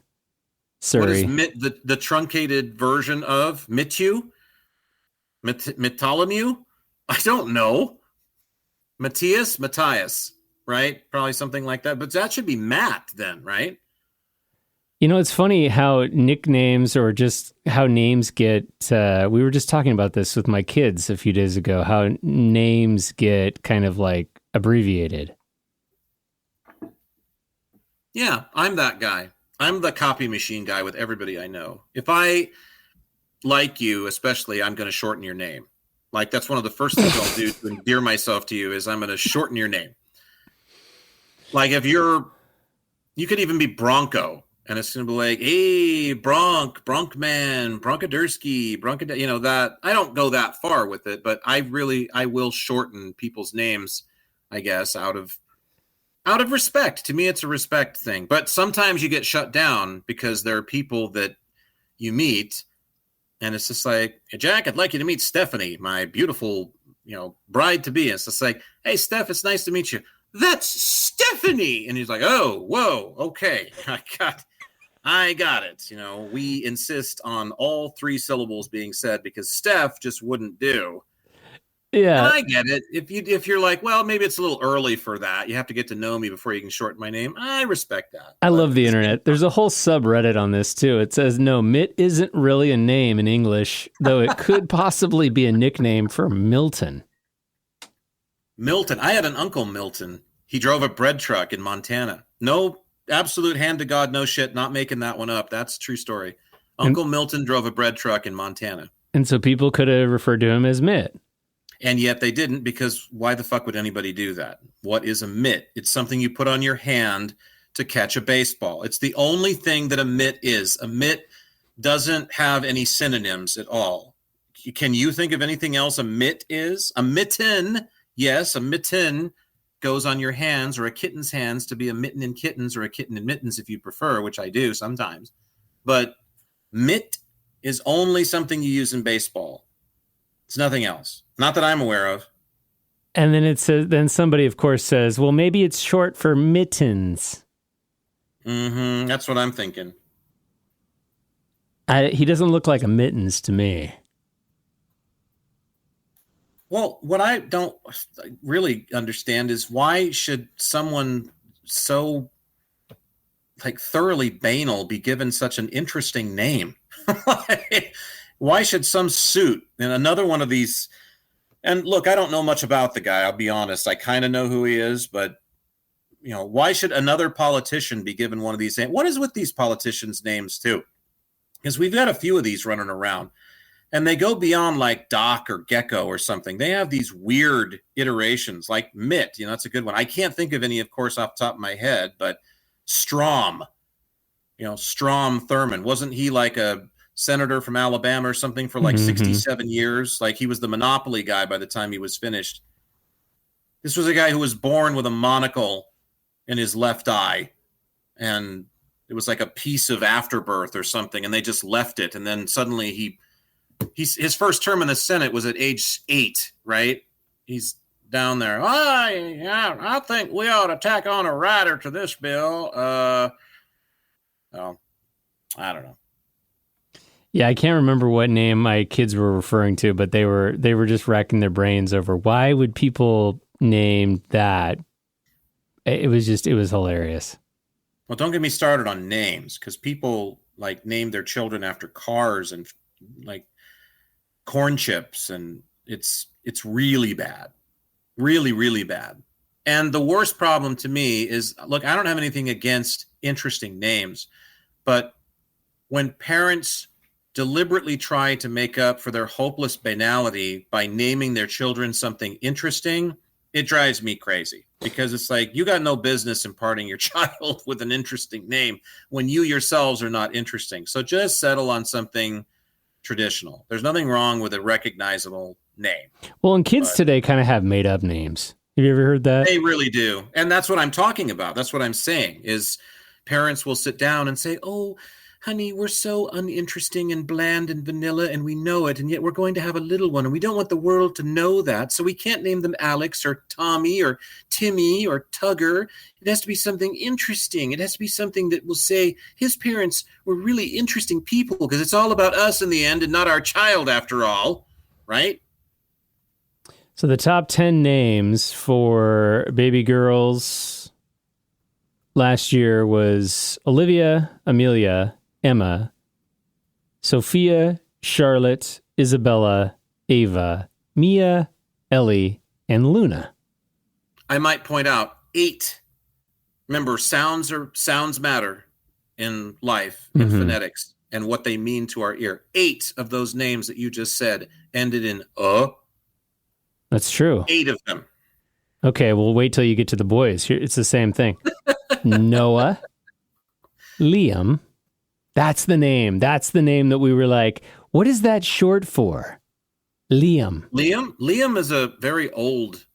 Sorry. What is Mitt the truncated version of Mittu? Mittolomew? I don't know. Matthias, right? Probably something like that. But that should be Matt then, right? It's funny how nicknames or just how names get, we were just talking about this with my kids a few days ago, how names get kind of like abbreviated. Yeah, I'm that guy. I'm the copy machine guy with everybody I know. If I like you, especially, I'm going to shorten your name. Like, that's one of the first things I'll do to endear myself to you is I'm going to shorten your name. Like, you could even be Bronco. And it's going to be like, hey, Bronkman, Bronkadursky, you know, that. I don't go that far with it, but I will shorten people's names, I guess, out of respect. To me, it's a respect thing. But sometimes you get shut down because there are people that you meet, and it's just like, hey, Jack, I'd like you to meet Stephanie, my beautiful, you know, bride to be. And it's just like, hey, Steph, it's nice to meet you. That's Stephanie. And he's like, oh, whoa, okay, I got it. You know, we insist on all 3 syllables being said because Steph just wouldn't do. Yeah, and I get it. If you're like, well, maybe it's a little early for that. You have to get to know me before you can shorten my name. I respect that. I love the internet. There's a whole subreddit on this too. It says, no, Mitt isn't really a name in English, though it could possibly be a nickname for Milton. Milton. I had an uncle, Milton. He drove a bread truck in Montana. No. Absolute hand to God, no shit, not making that one up. That's a true story. Uncle Milton drove a bread truck in Montana. And so people could have referred to him as Mitt. And yet they didn't, because why the fuck would anybody do that? What is a mitt? It's something you put on your hand to catch a baseball. It's the only thing that a mitt is. A mitt doesn't have any synonyms at all. Can you think of anything else a mitt is? A mitten, yes, a mitten goes on your hands, or a kitten's hands to be a mitten in kittens, or a kitten in mittens if you prefer, which I do sometimes. But mitt is only something you use in baseball. It's nothing else. Not that I'm aware of. And then it says, then somebody, of course, says, well, maybe it's short for mittens. Mm-hmm. That's what I'm thinking. He doesn't look like a mittens to me. Well, what I don't really understand is why should someone so thoroughly banal be given such an interesting name? Why should some suit and another one of these? And look, I don't know much about the guy. I'll be honest. I kind of know who he is, but you know, why should another politician be given one of these names? What is with these politicians' names too? Because we've got a few of these running around. And they go beyond like Doc or Gecko or something. They have these weird iterations like Mitt. You know, that's a good one. I can't think of any, of course, off the top of my head, but Strom, you know, Strom Thurmond. Wasn't he like a senator from Alabama or something for like 67 years? Like he was the Monopoly guy by the time he was finished. This was a guy who was born with a monocle in his left eye. And it was like a piece of afterbirth or something. And they just left it. And then suddenly his first term in the Senate was at age 8, right? He's down there. I think we ought to tack on a rider to this bill. I don't know. Yeah, I can't remember what name my kids were referring to, but they were just racking their brains over why would people name that. It was hilarious. Well, don't get me started on names, because people like name their children after cars and like corn chips, and it's really bad. Really, really bad. And the worst problem to me is, look, I don't have anything against interesting names, but when parents deliberately try to make up for their hopeless banality by naming their children something interesting, it drives me crazy, because it's like, you got no business imparting your child with an interesting name when you yourselves are not interesting. So just settle on something traditional. There's nothing wrong with a recognizable name. Well, and kids today kind of have made up names. Have you ever heard that? They really do. And that's what I'm talking about. That's what I'm saying is parents will sit down and say, oh, honey, we're so uninteresting and bland and vanilla, and we know it, and yet we're going to have a little one, and we don't want the world to know that, so we can't name them Alex or Tommy or Timmy or Tugger. It has to be something interesting. It has to be something that will say his parents were really interesting people, because it's all about us in the end and not our child after all, right? So the top 10 names for baby girls last year was Olivia, Amelia, Emma, Sophia, Charlotte, Isabella, Ava, Mia, Ellie, and Luna. I might point out 8. Remember, sounds matter in life and phonetics and what they mean to our ear. 8 of those names that you just said ended in That's true. 8 of them. Okay, well, wait till you get to the boys. Here, it's the same thing. Noah, Liam. That's the name. That's the name that we were like, what is that short for? Liam. Liam is a very old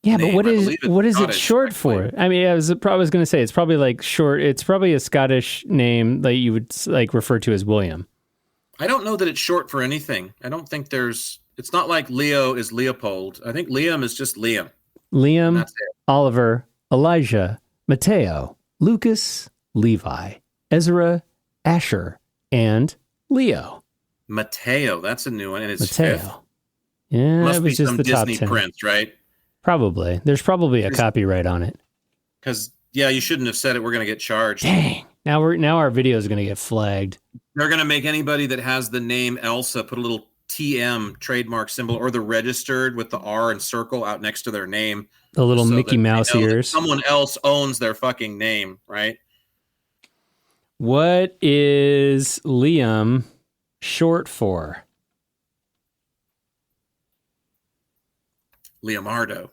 Yeah, name. but what is it short actually. for? I mean, I was going to say it's probably like short. It's probably a Scottish name that you would like refer to as William. I don't know that it's short for anything. I don't think it's not like Leo is Leopold. I think Liam is just Liam. Liam, Oliver, Elijah, Mateo, Lucas, Levi, Ezra, Asher, and Leo. Mateo, that's a new one, and it's Mateo. fifth. Yeah, Must it was be just some the top Disney 10. prince, right? Probably. There's probably a copyright on it. Because you shouldn't have said it. We're going to get charged. Dang. Now our video is going to get flagged. They're going to make anybody that has the name Elsa put a little TM trademark symbol or the registered with the R and circle out next to their name. The little Mickey Mouse ears. Someone else owns their fucking name, right? What is Liam short for? Leonardo.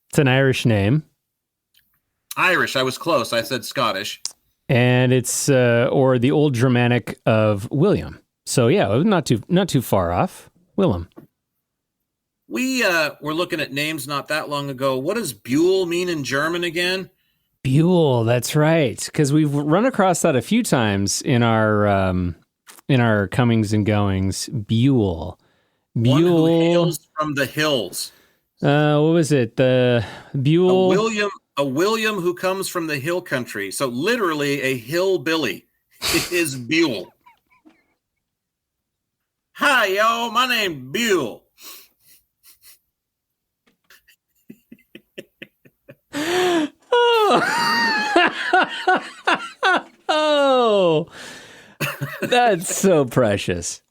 It's an Irish name. Irish. I was close. I said Scottish. And it's or the old Germanic of William. So yeah, not too far off. Willem. We were looking at names not that long ago. What does Buell mean in German again? Buell, that's right. Because we've run across that a few times in our comings and goings. Buell. One who hails from the hills. What was it? The Buell. A William who comes from the hill country. So literally a hillbilly is Buell. Hi, y'all. My name's Buell. Oh, that's so precious.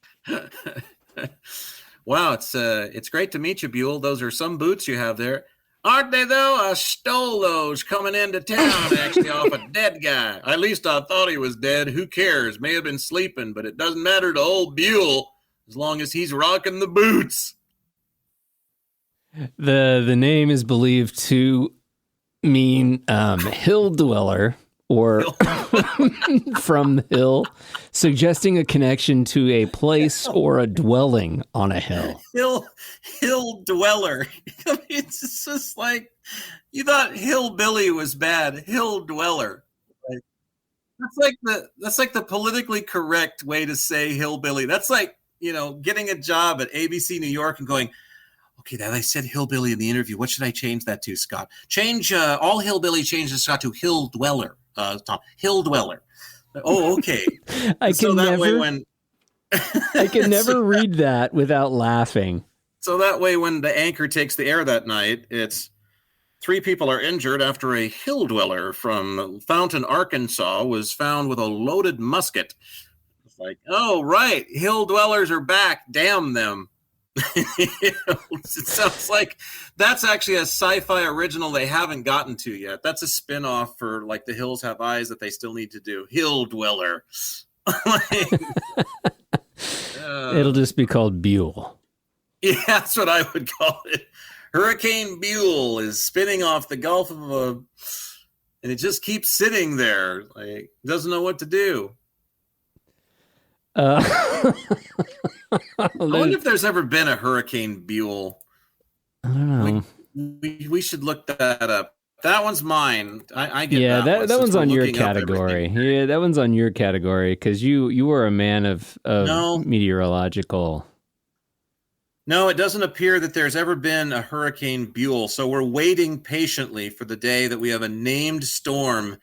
Wow, it's great to meet you, Buell. Those are some boots you have there. Aren't they, though? I stole those coming into town, actually, off a dead guy. At least I thought he was dead. Who cares? May have been sleeping, but it doesn't matter to old Buell as long as he's rocking the boots. The name is believed to mean hill dweller or from the hill, suggesting a connection to a place or a dwelling on a hill. Hill dweller. I mean, it's just like you thought hillbilly was bad. Hill dweller. Like, that's like the politically correct way to say hillbilly. That's like, getting a job at ABC New York and going, okay, that I said hillbilly in the interview. What should I change that to, Scott? Change all hillbilly changes Scott to hill dweller. Tom, hill dweller. Oh, okay. I can never read that without laughing. So that way, when the anchor takes the air that night, it's 3 people are injured after a hill dweller from Fountain, Arkansas, was found with a loaded musket. It's like, oh, right, hill dwellers are back. Damn them. It sounds like that's actually a sci-fi original they haven't gotten to yet. That's a spin-off for like The Hills Have Eyes that they still need to do. Hill Dweller. It'll just be called Buell. Yeah, that's what I would call it. Hurricane Buell is spinning off the Gulf of and it just keeps sitting there, like doesn't know what to do. I wonder if there's ever been a Hurricane Buell. I don't know. We should look that up. That one's mine. I get that one's on your category. Yeah, that one's on your category because you were a man of meteorological. No, it doesn't appear that there's ever been a Hurricane Buell. So we're waiting patiently for the day that we have a named storm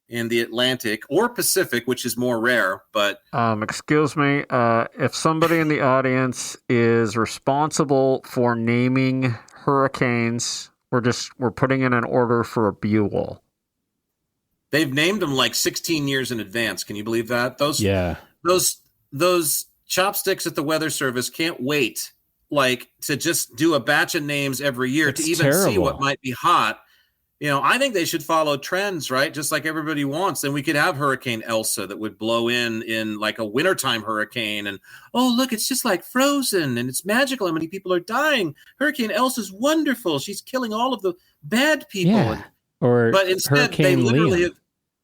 in the Atlantic or Pacific, which is more rare, but excuse me, if somebody in the audience is responsible for naming hurricanes, we're putting in an order for a Buell. They've named them like 16 years in advance. Can you believe that? Those chopsticks at the Weather Service can't wait to just do a batch of names every year to even see what might be hot. I think they should follow trends, right? Just like everybody wants. Then we could have Hurricane Elsa that would blow in like a wintertime hurricane. And, oh, look, it's just like Frozen and it's magical. How many people are dying? Hurricane Elsa's wonderful. She's killing all of the bad people. Yeah. Or but instead, they Hurricane literally Liam.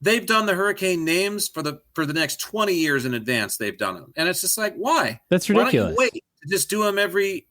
they've done the hurricane names for the next 20 years in advance. They've done them, and it's just like, why? That's ridiculous. Why don't you wait? Just do them every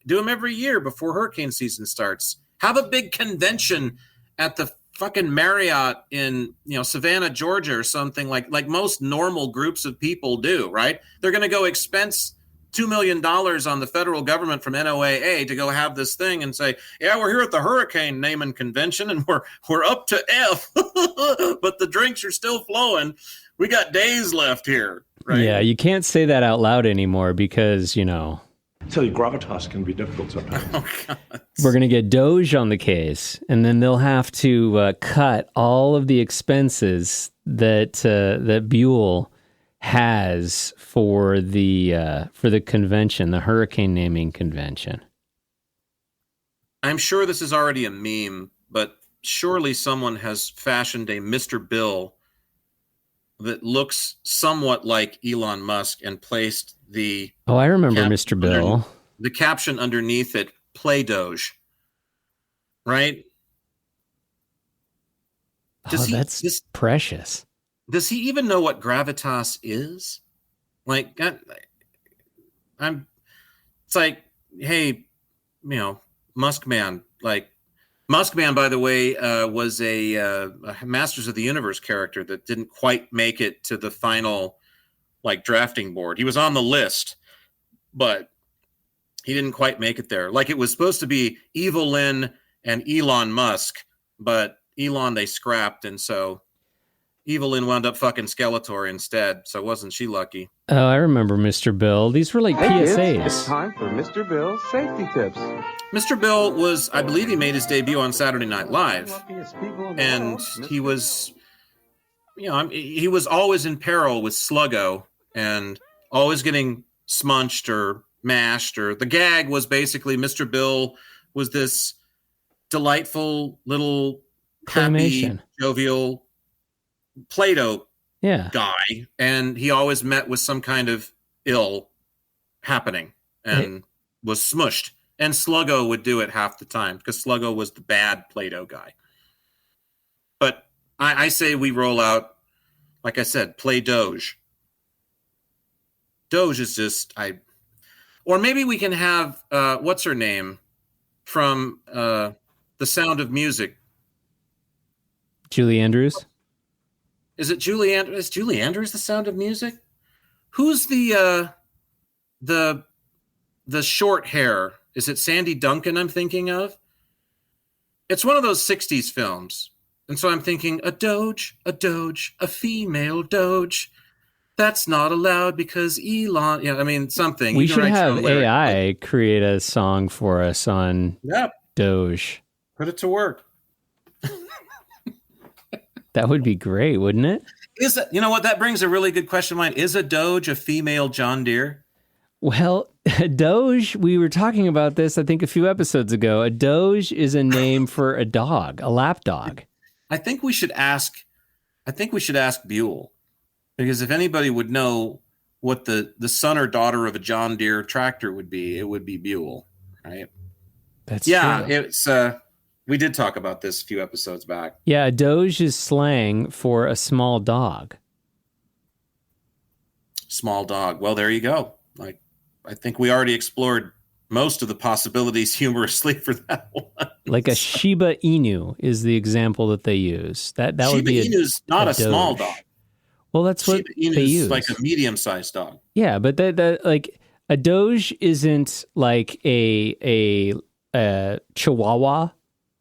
year before hurricane season starts. Have a big convention at the fucking Marriott in Savannah, Georgia, or something like most normal groups of people do. Right? They're going to go expense $2 million on the federal government from NOAA to go have this thing and say, yeah, we're here at the hurricane naming convention and we're up to F, but the drinks are still flowing. We got days left here. Right? Yeah, you can't say that out loud anymore because, I tell you, gravitas can be difficult sometimes. Oh, God. We're going to get Doge on the case, and then they'll have to cut all of the expenses that Buell has for the convention, the hurricane naming convention. I'm sure this is already a meme, but surely someone has fashioned a Mr. Bill that looks somewhat like Elon Musk and placed the I remember Mr. Bill. The caption underneath it, play Doge. Right? That's precious. Does he even know what gravitas is? Like, it's like, hey, Musk Man. Like, Musk Man, by the way, was a Masters of the Universe character that didn't quite make it to the final, drafting board. He was on the list, but he didn't quite make it there. Like, it was supposed to be Evelyn and Elon Musk, but Elon they scrapped, and so Evelyn wound up fucking Skeletor instead, so wasn't she lucky? Oh, I remember Mr. Bill. These were like PSAs. It's time for Mr. Bill's safety tips. Mr. Bill was, I believe he made his debut on Saturday Night Live, and he was, he was always in peril with Sluggo, and always getting smunched or mashed, or the gag was basically Mr. Bill was this delightful little happy, jovial Play-Doh guy, and he always met with some kind of ill happening and was smushed. And Sluggo would do it half the time because Sluggo was the bad Play-Doh guy. But I say we roll out, like I said, play Doge. Doge is just or maybe we can have what's her name from The Sound of Music. Julie Andrews. Is it Julie Andrews? Is Julie Andrews The Sound of Music? Who's the short hair? Is it Sandy Duncan I'm thinking of? It's one of those 60s films. And so I'm thinking, a doge, a female doge. That's not allowed because Elon, something. We should have AI create a song for us on Doge. Put it to work. That would be great, wouldn't it? Is that, that brings a really good question to mind. Is a Doge a female John Deere? Well, a Doge, we were talking about this, I think, a few episodes ago. A Doge is a name for a dog, a lap dog. I think we should ask Buell, because if anybody would know what the son or daughter of a John Deere tractor would be, it would be Buell, right? That's true. It's we did talk about this a few episodes back. Yeah, a Doge is slang for a small dog. Small dog. Well, there you go. I think we already explored most of the possibilities humorously for that one. Like a Shiba Inu is the example that they use. That would be Shiba Inu's not a small dog. Well, that's what Shiba they Inu's use. like a medium-sized dog. Yeah, but that like a Doge isn't like a Chihuahua.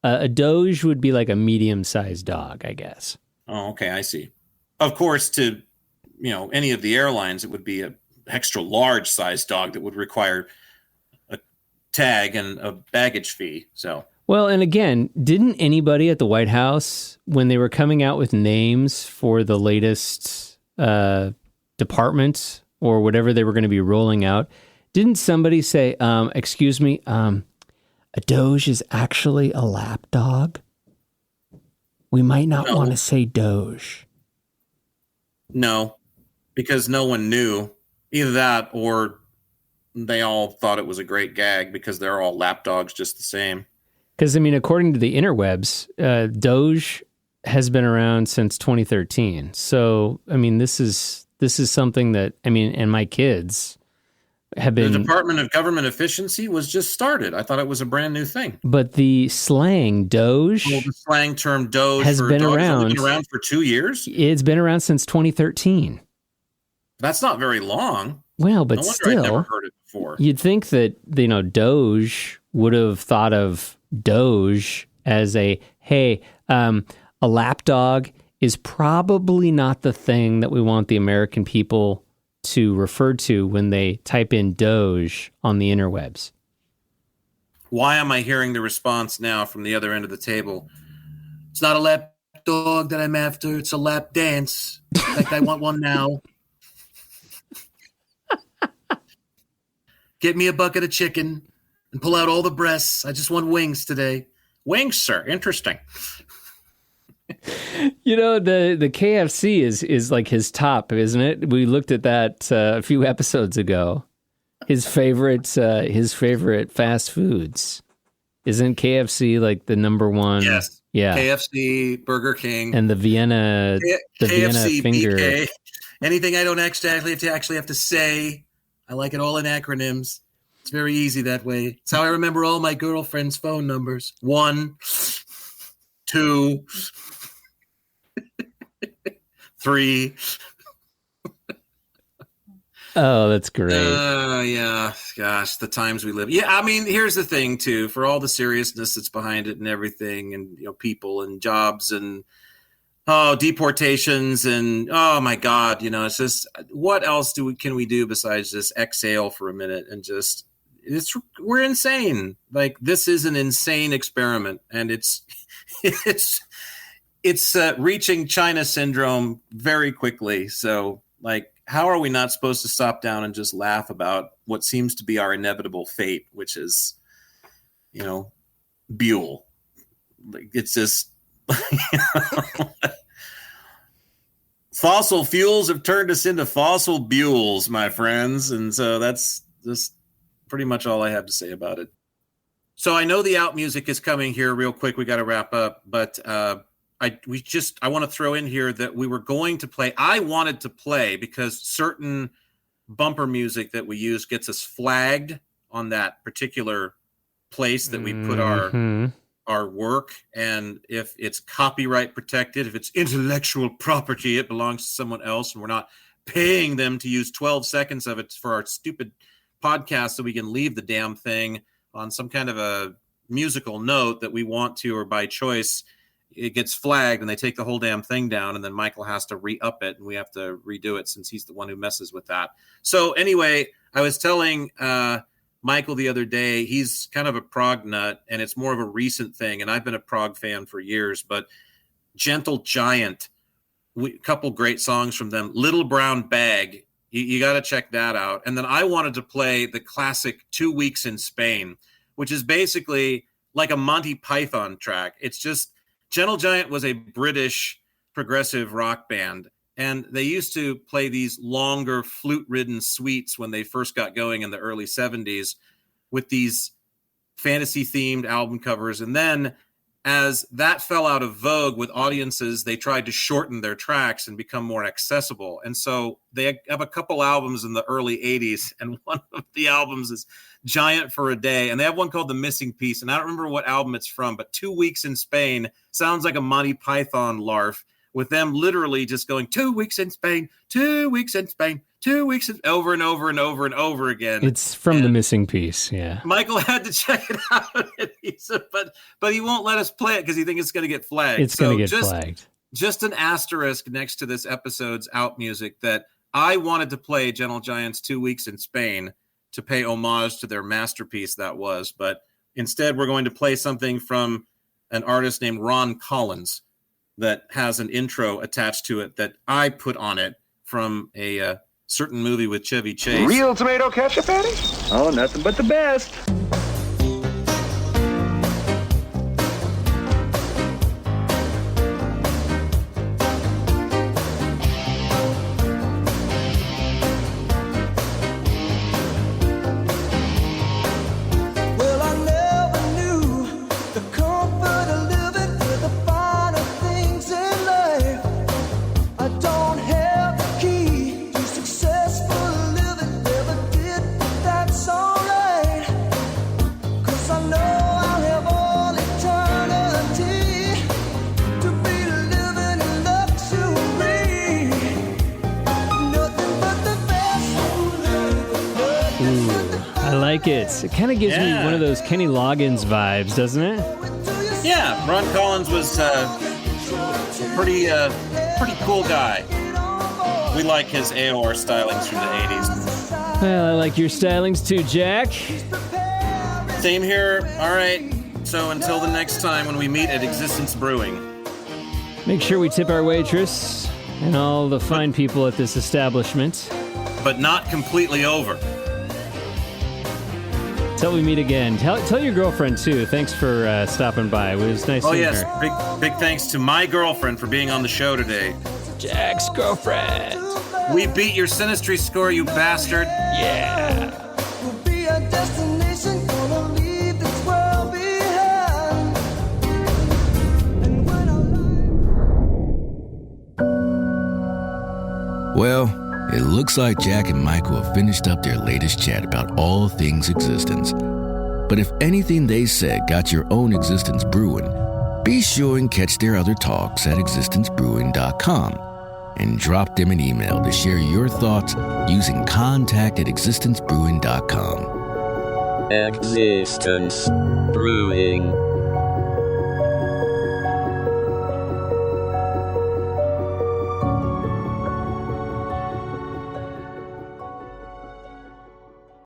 A Doge would be like a medium-sized dog, I guess. Oh, okay, I see. Of course, to any of the airlines, it would be an extra large sized dog that would require a tag and a baggage fee. So, well, and again, didn't anybody at the White House, when they were coming out with names for the latest department or whatever they were going to be rolling out, didn't somebody say, "Excuse me, a Doge is actually a lap dog. We might not want to say Doge." No, because no one knew. Either that or they all thought it was a great gag because they're all lap dogs just the same. Because, I mean, according to the interwebs, Doge has been around since 2013. So, I mean, this is something that, I mean, and my kids have been... The Department of Government Efficiency was just started. I thought it was a brand new thing. But the slang Doge... Well, the slang term Doge has been around. It's been around for 2 years? It's been around since 2013. That's not very long. Well, but no wonder still, I'd never heard it before. You'd think that, you know, Doge would have thought of Doge as a lapdog is probably not the thing that we want the American people to refer to when they type in Doge on the interwebs. Why am I hearing the response now from the other end of the table? It's not a lap dog that I'm after. It's a lap dance. In fact, I want one now. Get me a bucket of chicken and pull out all the breasts. I just want wings today. Wings, sir. Interesting. You know, the KFC is like his top, isn't it? We looked at that a few episodes ago. His favorite fast foods. Isn't KFC like the number one? Yes. Yeah. KFC, Burger King, and the Vienna KFC, finger. BK. Anything I don't actually have to say. I like it all in acronyms. It's very easy that way. It's how I remember all my girlfriend's phone numbers. 1, 2, 3. Oh, that's great. Yeah. Gosh, the times we live. Yeah, I mean, here's the thing, too. For all the seriousness that's behind it and everything, and, you know, people and jobs and, deportations and, oh, my God, you know, it's just, what else can we do besides just exhale for a minute and just, we're insane. Like, this is an insane experiment, and it's reaching China syndrome very quickly. So, like, how are we not supposed to stop down and just laugh about what seems to be our inevitable fate, which is, you know, Buell? Like, it's just, fossil fuels have turned us into fossil Buells, my friends. And so that's just pretty much all I have to say about it. So I know the out music is coming here real quick. We got to wrap up, but, I want to throw in here that we were going to play. I wanted to play because certain bumper music that we use gets us flagged on that particular place that we put our work. And if it's copyright protected, if it's intellectual property, it belongs to someone else, and we're not paying them to use 12 seconds of it for our stupid podcast so we can leave the damn thing on some kind of a musical note that we want to, or by choice. It gets flagged and they take the whole damn thing down, and then Michael has to re-up it and we have to redo it since he's the one who messes with that. So anyway, I was telling Michael the other day, he's kind of a prog nut, and it's more of a recent thing, and I've been a prog fan for years, but Gentle Giant, a couple great songs from them. Little Brown Bag, you got to check that out. And then I wanted to play the classic 2 Weeks in Spain, which is basically like a Monty Python track. It's just, Gentle Giant was a British progressive rock band, and they used to play these longer flute-ridden suites when they first got going in the early 70s with these fantasy-themed album covers. And then as that fell out of vogue with audiences, they tried to shorten their tracks and become more accessible. And so they have a couple albums in the early 80s, and one of the albums is Giant for a Day, and they have one called The Missing Piece, and I don't remember what album it's from, but 2 Weeks in Spain sounds like a Monty Python larf, with them literally just going 2 weeks in Spain, 2 weeks in Spain, 2 weeks in, over and over and over and over again. It's from The Missing Piece, yeah. Michael had to check it out, he said, but he won't let us play it because he thinks it's going to get flagged. It's going to get flagged. Just an asterisk next to this episode's out music that I wanted to play Gentle Giant's 2 Weeks in Spain to pay homage to their masterpiece that was. But instead, we're going to play something from an artist named Ron Collins that has an intro attached to it that I put on it from a certain movie with Chevy Chase. Real tomato ketchup, Eddie? Oh, nothing but the best. Well, I never knew the I like it. It kind of gives me one of those Kenny Loggins vibes, doesn't it? Yeah, Ron Collins was a pretty cool guy. We like his AOR stylings from the 80s. Well, I like your stylings too, Jack. Same here. All right. So until the next time when we meet at Existence Brewing. Make sure we tip our waitress and all the fine people at this establishment. But not completely over. Till we meet again. Tell your girlfriend, too. Thanks for stopping by. It was nice seeing her. Oh, yes. Big thanks to my girlfriend for being on the show today. Jack's girlfriend. We beat your Sinistry score, you bastard. Yeah. Well, it looks like Jack and Michael have finished up their latest chat about all things existence. But if anything they said got your own Existence Brewing, be sure and catch their other talks at existencebrewing.com and drop them an email to share your thoughts using contact@existencebrewing.com. Existence Brewing.